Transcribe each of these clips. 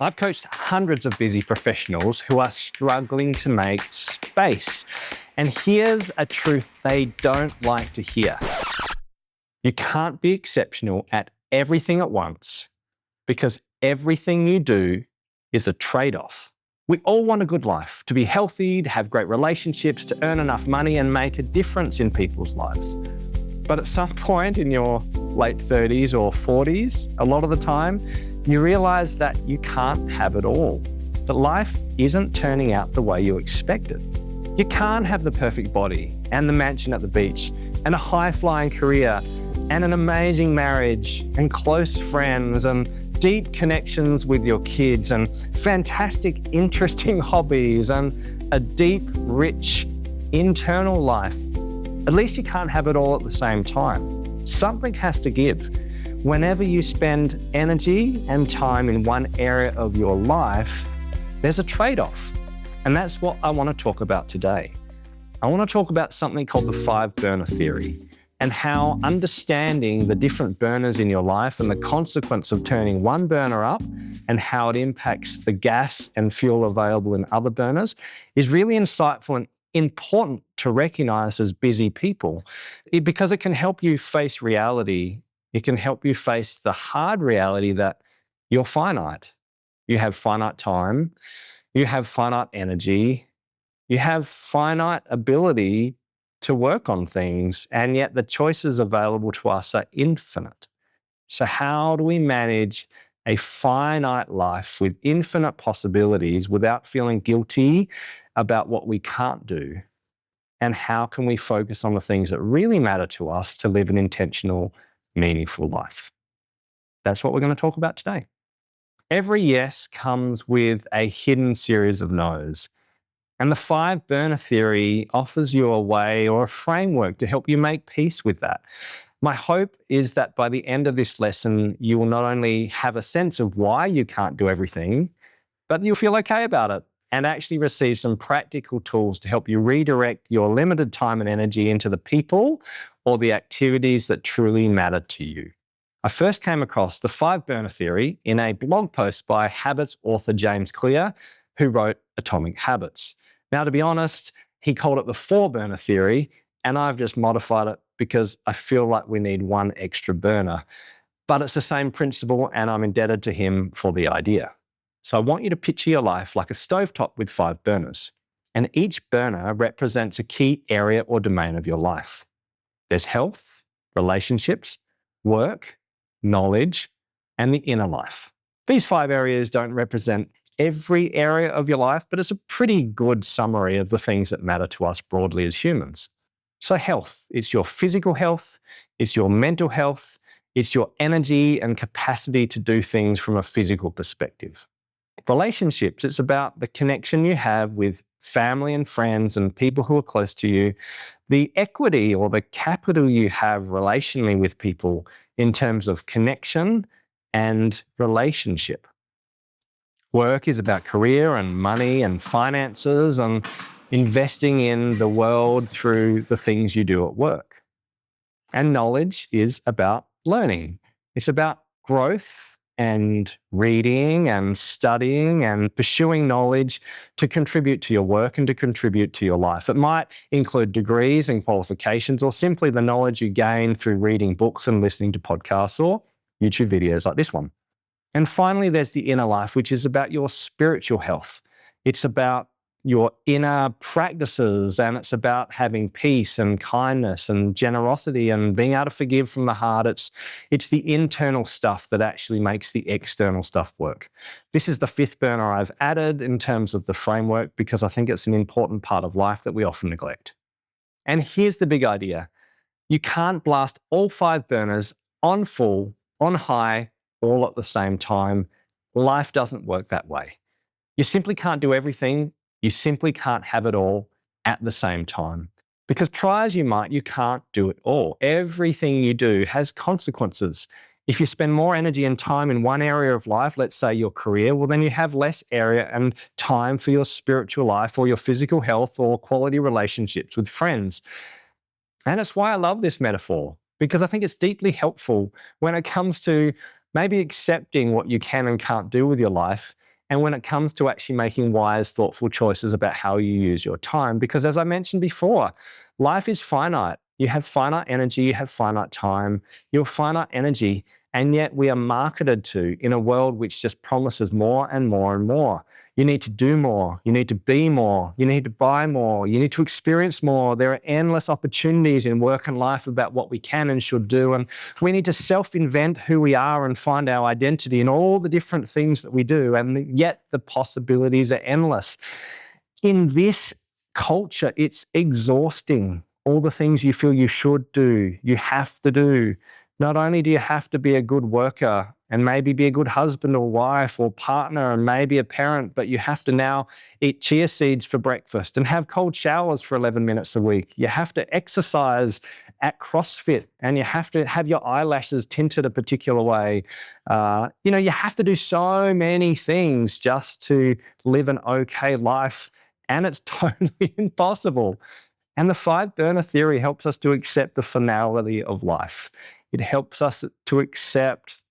I've coached hundreds of busy professionals who are struggling to make space. And here's a truth they don't like to hear. You can't be exceptional at everything at once because everything you do is a trade-off. We all want a good life, to be healthy, to have great relationships, to earn enough money and make a difference in people's lives. But at some point in your late 30s or 40s, a lot of the time, you realize that you can't have it all, that life isn't turning out the way you expected. You can't have the perfect body and the mansion at the beach and a high-flying career and an amazing marriage and close friends and deep connections with your kids and fantastic, interesting hobbies and a deep, rich, internal life. At least you can't have it all at the same time. Something has to give. Whenever you spend energy and time in one area of your life, there's a trade-off. And that's what I want to talk about today. I want to talk about something called the 5-burner theory and how understanding the different burners in your life and the consequence of turning one burner up and how it impacts the gas and fuel available in other burners is really insightful and important to recognize as busy people, because it can help you face reality. It can help you face the hard reality that you're finite. You have finite time, you have finite energy, you have finite ability to work on things, and yet the choices available to us are infinite. So how do we manage a finite life with infinite possibilities without feeling guilty about what we can't do? And how can we focus on the things that really matter to us to live an intentional, meaningful life? That's what we're going to talk about today. Every yes comes with a hidden series of no's. And the 5-burner theory offers you a way or a framework to help you make peace with that. My hope is that by the end of this lesson, you will not only have a sense of why you can't do everything, but you'll feel okay about it and actually receive some practical tools to help you redirect your limited time and energy into the people or the activities that truly matter to you. I first came across the 5-burner theory in a blog post by Habits author James Clear, who wrote Atomic Habits. Now, to be honest, he called it the 4-burner theory, and I've just modified it because I feel like we need one extra burner. But it's the same principle, and I'm indebted to him for the idea. So I want you to picture your life like a stovetop with 5 burners, and each burner represents a key area or domain of your life. There's health, relationships, work, knowledge, and the inner life. These 5 areas don't represent every area of your life, but it's a pretty good summary of the things that matter to us broadly as humans. So health, it's your physical health, it's your mental health, it's your energy and capacity to do things from a physical perspective. Relationships, it's about the connection you have with family and friends and people who are close to you, the equity or the capital you have relationally with people in terms of connection and relationship. Work is about career and money and finances and investing in the world through the things you do at work. And knowledge is about learning. It's about growth and reading and studying and pursuing knowledge to contribute to your work and to contribute to your life. It might include degrees and qualifications or simply the knowledge you gain through reading books and listening to podcasts or YouTube videos like this one. And finally, there's the inner life, which is about your spiritual health. It's about your inner practices, and it's about having peace and kindness and generosity and being able to forgive from the heart. It's the internal stuff that actually makes the external stuff work. This is the 5th burner I've added in terms of the framework because I think it's an important part of life that we often neglect. And here's the big idea. You can't blast all 5 burners on full, on high, all at the same time. Life doesn't work that way. You simply can't do everything. You simply can't have it all at the same time. Because try as you might, you can't do it all. Everything you do has consequences. If you spend more energy and time in one area of life, let's say your career, well, then you have less area and time for your spiritual life or your physical health or quality relationships with friends. And it's why I love this metaphor, because I think it's deeply helpful when it comes to maybe accepting what you can and can't do with your life and when it comes to actually making wise, thoughtful choices about how you use your time. Because as I mentioned before, life is finite. You have finite energy, you have finite time, you have finite energy, and yet we are marketed to in a world which just promises more and more and more. You need to do more. You need to be more. You need to buy more. You need to experience more. There are endless opportunities in work and life about what we can and should do. And we need to self-invent who we are and find our identity in all the different things that we do. And yet the possibilities are endless. In this culture, it's exhausting. All the things you feel you should do, you have to do. Not only do you have to be a good worker and maybe be a good husband or wife or partner and maybe a parent, but you have to now eat chia seeds for breakfast and have cold showers for 11 minutes a week. You have to exercise at CrossFit and you have to have your eyelashes tinted a particular way. You have to do so many things just to live an okay life, and it's totally impossible. And the 5-burner theory helps us to accept the finality of life. It helps us to accept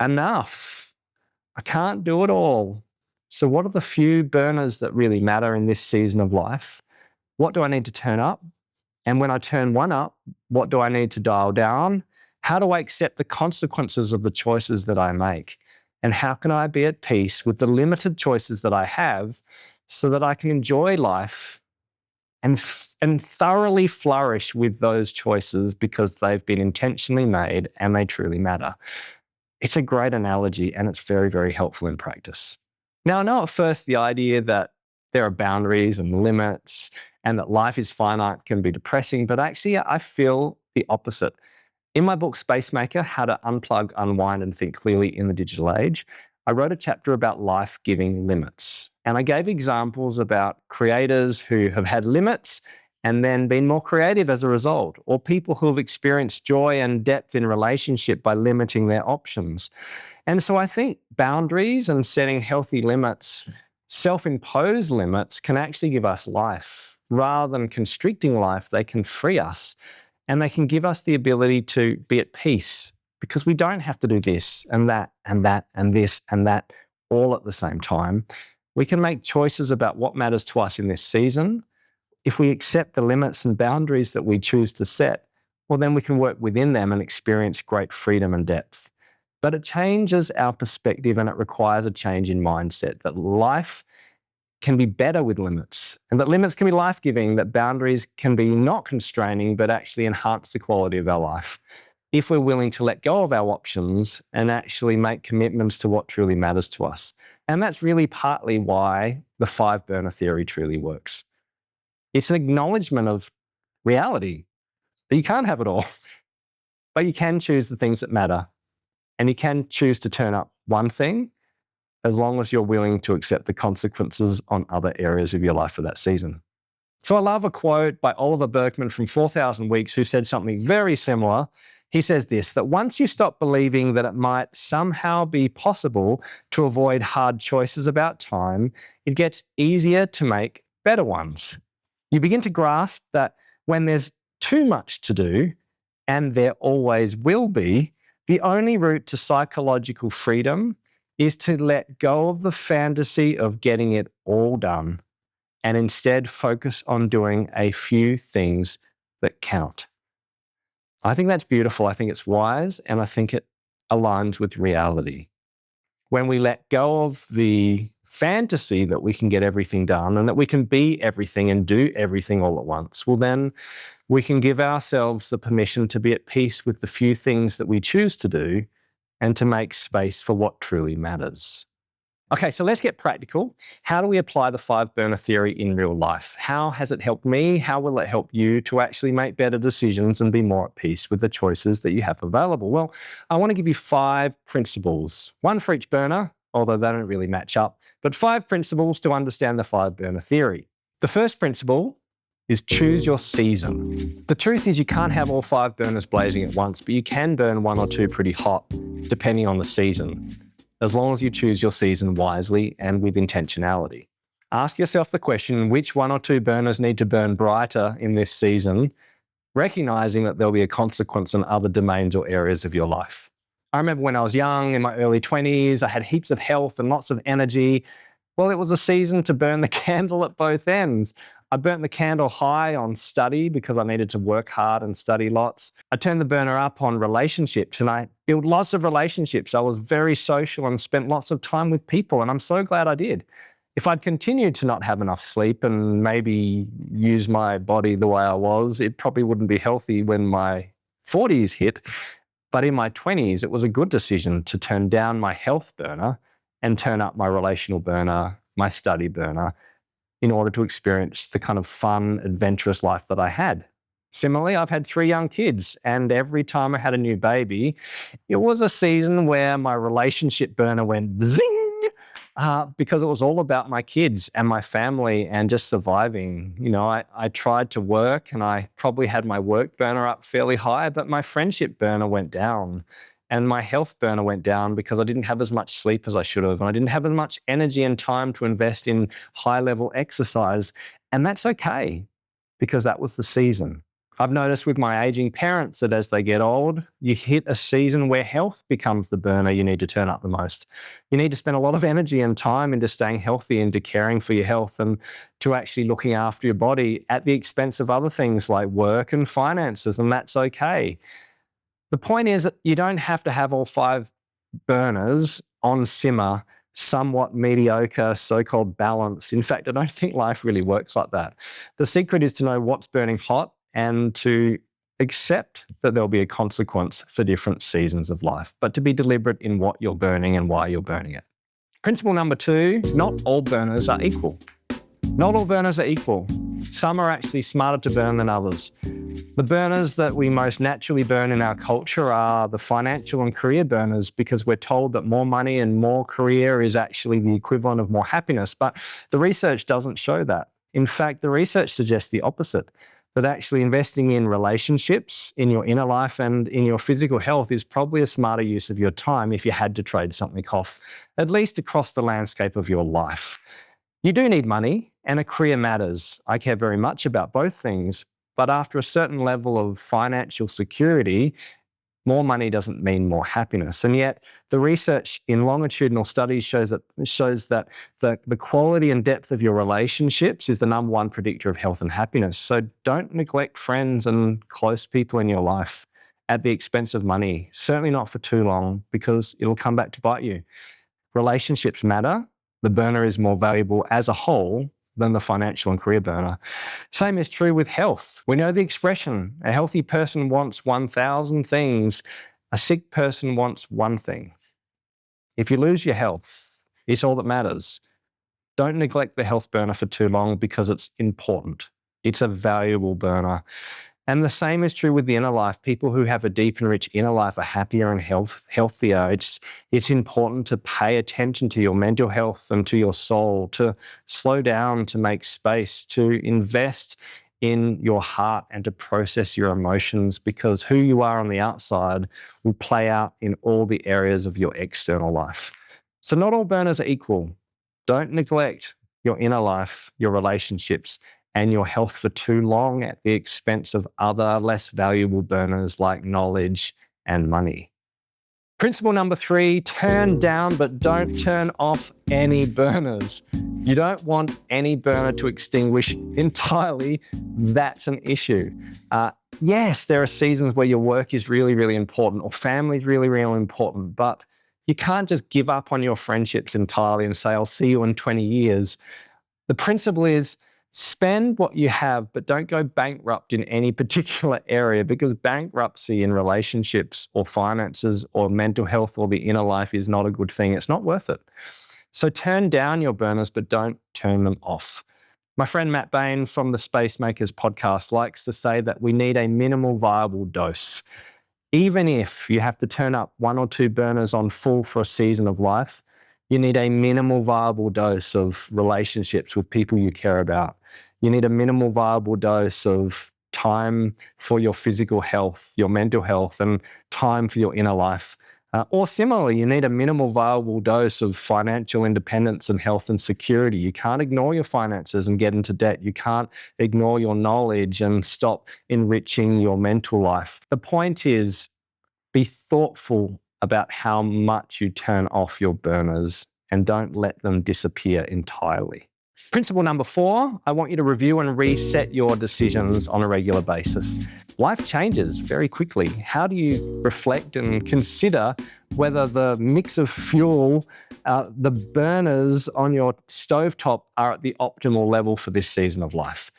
enough. I can't do it all. So what are the few burners that really matter in this season of life? What do I need to turn up? And when I turn one up, what do I need to dial down? How do I accept the consequences of the choices that I make? And how can I be at peace with the limited choices that I have so that I can enjoy life and thoroughly flourish with those choices because they've been intentionally made and they truly matter? It's a great analogy and it's very, very helpful in practice. Now, I know at first the idea that there are boundaries and limits and that life is finite can be depressing, but actually I feel the opposite. In my book, Spacemaker, How to Unplug, Unwind and Think Clearly in the Digital Age, I wrote a chapter about life-giving limits. And I gave examples about creators who have had limits and then been more creative as a result, or people who have experienced joy and depth in relationship by limiting their options. And so I think boundaries and setting healthy limits, self-imposed limits, can actually give us life. Rather than constricting life, they can free us and they can give us the ability to be at peace because we don't have to do this and that and that and this and that all at the same time. We can make choices about what matters to us in this season. If we accept the limits and boundaries that we choose to set, well, then we can work within them and experience great freedom and depth. But it changes our perspective and it requires a change in mindset that life can be better with limits and that limits can be life-giving, that boundaries can be not constraining, but actually enhance the quality of our life if we're willing to let go of our options and actually make commitments to what truly matters to us. And that's really partly why the 5-burner theory truly works. It's an acknowledgement of reality that you can't have it all, but you can choose the things that matter. And you can choose to turn up one thing as long as you're willing to accept the consequences on other areas of your life for that season. So I love a quote by Oliver Burkeman from 4,000 Weeks who said something very similar. He says this, that once you stop believing that it might somehow be possible to avoid hard choices about time, it gets easier to make better ones. You begin to grasp that when there's too much to do, and there always will be, the only route to psychological freedom is to let go of the fantasy of getting it all done and instead focus on doing a few things that count. I think that's beautiful. I think it's wise, and I think it aligns with reality. When we let go of the fantasy that we can get everything done and that we can be everything and do everything all at once, well, then we can give ourselves the permission to be at peace with the few things that we choose to do and to make space for what truly matters. Okay, so let's get practical. How do we apply the 5-burner theory in real life? How has it helped me? How will it help you to actually make better decisions and be more at peace with the choices that you have available? Well, I want to give you 5 principles, one for each burner, although they don't really match up, but 5 principles to understand the 5-burner theory. The first principle is choose your season. The truth is you can't have all 5 burners blazing at once, but you can burn 1 or 2 pretty hot, depending on the season, as long as you choose your season wisely and with intentionality. Ask yourself the question, which 1 or 2 burners need to burn brighter in this season, recognizing that there'll be a consequence in other domains or areas of your life. I remember when I was young, in my early 20s, I had heaps of health and lots of energy, Well, it was a season to burn the candle at both ends. I burnt the candle high on study because I needed to work hard and study lots. I turned the burner up on relationships and I built lots of relationships. I was very social and spent lots of time with people, and I'm so glad I did. If I'd continued to not have enough sleep and maybe use my body the way I was, it probably wouldn't be healthy when my 40s hit. But in my 20s, it was a good decision to turn down my health burner and turn up my relational burner, my study burner, in order to experience the kind of fun, adventurous life that I had. Similarly, I've had 3 young kids, and every time I had a new baby, it was a season where my relationship burner went zing, because it was all about my kids and my family and just surviving. I tried to work and I probably had my work burner up fairly high, but my friendship burner went down. And my health burner went down because I didn't have as much sleep as I should have. And I didn't have as much energy and time to invest in high level exercise. And that's okay because that was the season. I've noticed with my aging parents that as they get old, you hit a season where health becomes the burner you need to turn up the most. You need to spend a lot of energy and time into staying healthy, into caring for your health, and to actually looking after your body at the expense of other things like work and finances, and that's okay. The point is that you don't have to have all 5 burners on simmer, somewhat mediocre, so-called balance. In fact, I don't think life really works like that. The secret is to know what's burning hot and to accept that there'll be a consequence for different seasons of life, but to be deliberate in what you're burning and why you're burning it. Principle number 2, not all burners are equal. Not all burners are equal. Some are actually smarter to burn than others. The burners that we most naturally burn in our culture are the financial and career burners because we're told that more money and more career is actually the equivalent of more happiness. But the research doesn't show that. In fact, the research suggests the opposite, that actually investing in relationships, in your inner life and in your physical health is probably a smarter use of your time if you had to trade something off, at least across the landscape of your life. You do need money, and a career matters. I care very much about both things, but after a certain level of financial security, more money doesn't mean more happiness. And yet, the research in longitudinal studies shows that the quality and depth of your relationships is the number one predictor of health and happiness. So don't neglect friends and close people in your life at the expense of money. Certainly not for too long, because it'll come back to bite you. Relationships matter. The burner is more valuable as a whole than the financial and career burner. Same is true with health. We know the expression, a healthy person wants 1,000 things, a sick person wants one thing. If you lose your health, it's all that matters. Don't neglect the health burner for too long because it's important. It's a valuable burner. And the same is true with the inner life. People who have a deep and rich inner life are happier and healthier. It's important to pay attention to your mental health and to your soul, to slow down, to make space, to invest in your heart and to process your emotions, because who you are on the outside will play out in all the areas of your external life. So not all burners are equal. Don't neglect your inner life, your relationships, and your health for too long at the expense of other less valuable burners like knowledge and money. Principle number 3, turn down but don't turn off any burners. You don't want any burner to extinguish entirely. That's an issue. Yes, there are seasons where your work is really, really important or family is really, really important, but you can't just give up on your friendships entirely and say, I'll see you in 20 years. The principle is, spend what you have, but don't go bankrupt in any particular area, because bankruptcy in relationships or finances or mental health or the inner life is not a good thing. It's not worth it. So turn down your burners, but don't turn them off. My friend Matt Bain from the Space Makers podcast likes to say that we need a minimal viable dose. Even if you have to turn up 1 or 2 burners on full for a season of life, you need a minimal viable dose of relationships with people you care about. You need a minimal viable dose of time for your physical health, your mental health, and time for your inner life. Or similarly, you need a minimal viable dose of financial independence and health and security. You can't ignore your finances and get into debt. You can't ignore your knowledge and stop enriching your mental life. The point is, be thoughtful about how much you turn off your burners and don't let them disappear entirely. Principle number 4, I want you to review and reset your decisions on a regular basis. Life changes very quickly. How do you reflect and consider whether the mix of fuel, the burners on your stovetop are at the optimal level for this season of life?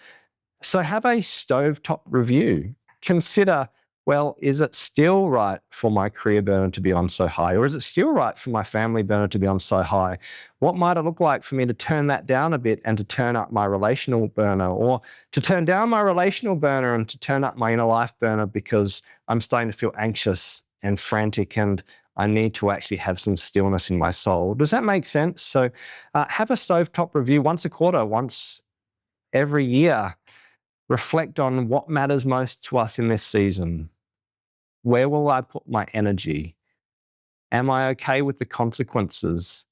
So have a stovetop review. Consider, well, is it still right for my career burner to be on so high? Or is it still right for my family burner to be on so high? What might it look like for me to turn that down a bit and to turn up my relational burner? Or to turn down my relational burner and to turn up my inner life burner because I'm starting to feel anxious and frantic and I need to actually have some stillness in my soul. Does that make sense? So have a stovetop review once a quarter, once every year. Reflect on what matters most to us in this season. Where will I put my energy? Am I okay with the consequences?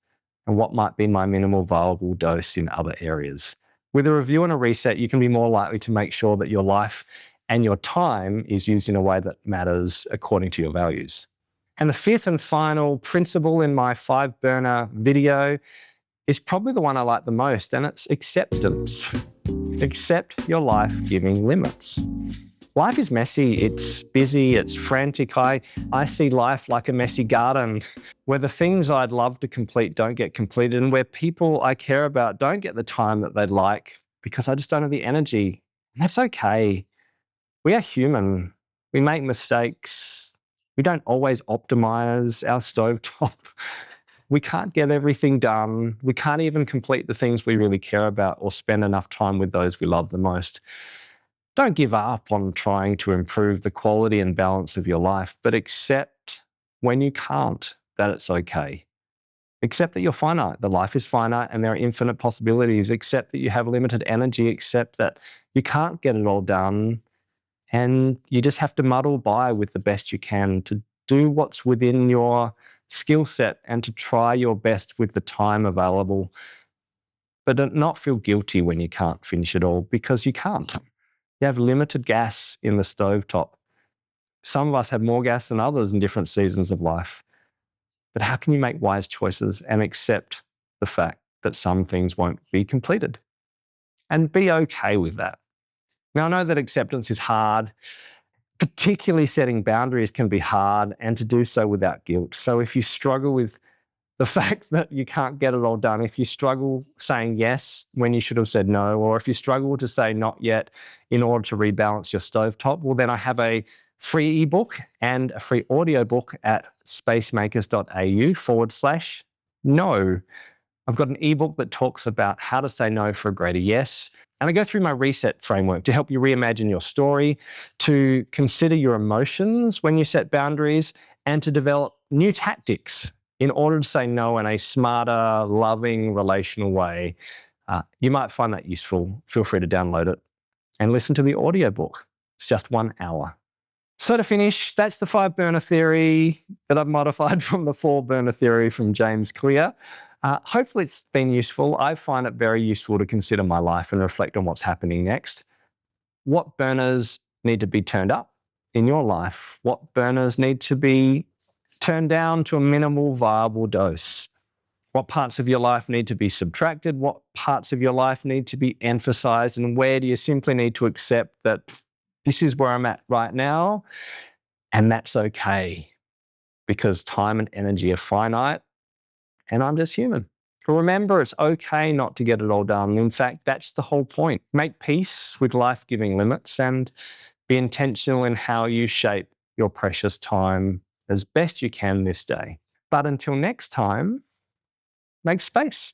And what might be my minimal viable dose in other areas? With a review and a reset, you can be more likely to make sure that your life and your time is used in a way that matters according to your values. And the 5th and final principle in my 5 burner video is probably the one I like the most, and it's acceptance. Accept your life-giving limits. Life is messy, it's busy, it's frantic. I see life like a messy garden where the things I'd love to complete don't get completed and where people I care about don't get the time that they'd like because I just don't have the energy. And that's okay. We are human. We make mistakes. We don't always optimize our stovetop. We can't get everything done. We can't even complete the things we really care about or spend enough time with those we love the most. Don't give up on trying to improve the quality and balance of your life, but accept when you can't that it's okay. Accept that you're finite. The life is finite and there are infinite possibilities. Accept that you have limited energy. Accept that you can't get it all done and you just have to muddle by with the best you can to do what's within your skill set and to try your best with the time available, but not feel guilty when you can't finish it all because you can't. You have limited gas in the stovetop. Some of us have more gas than others in different seasons of life. But how can you make wise choices and accept the fact that some things won't be completed? And be okay with that. Now, I know that acceptance is hard. Particularly setting boundaries can be hard, and to do so without guilt. So if you struggle with the fact that you can't get it all done, if you struggle saying yes when you should have said no, or if you struggle to say not yet in order to rebalance your stovetop, well, then I have a free ebook and a free audiobook at spacemakers.au/no. I've got an ebook that talks about how to say no for a greater yes. And I go through my reset framework to help you reimagine your story, to consider your emotions when you set boundaries, and to develop new tactics in order to say no in a smarter, loving, relational way. You might find that useful. Feel free to download it and listen to the audiobook. It's just 1 hour. So to finish, that's the 5 burner theory that I've modified from the 4 burner theory from James Clear. Hopefully it's been useful. I find it very useful to consider my life and reflect on what's happening next. What burners need to be turned up in your life? What burners need to be turned down to a minimal viable dose? What parts of your life need to be subtracted? What parts of your life need to be emphasized? And where do you simply need to accept that this is where I'm at right now and that's okay because time and energy are finite and I'm just human. Remember, it's okay not to get it all done. In fact, that's the whole point. Make peace with life-giving limits and be intentional in how you shape your precious time as best you can this day. But until next time, make space.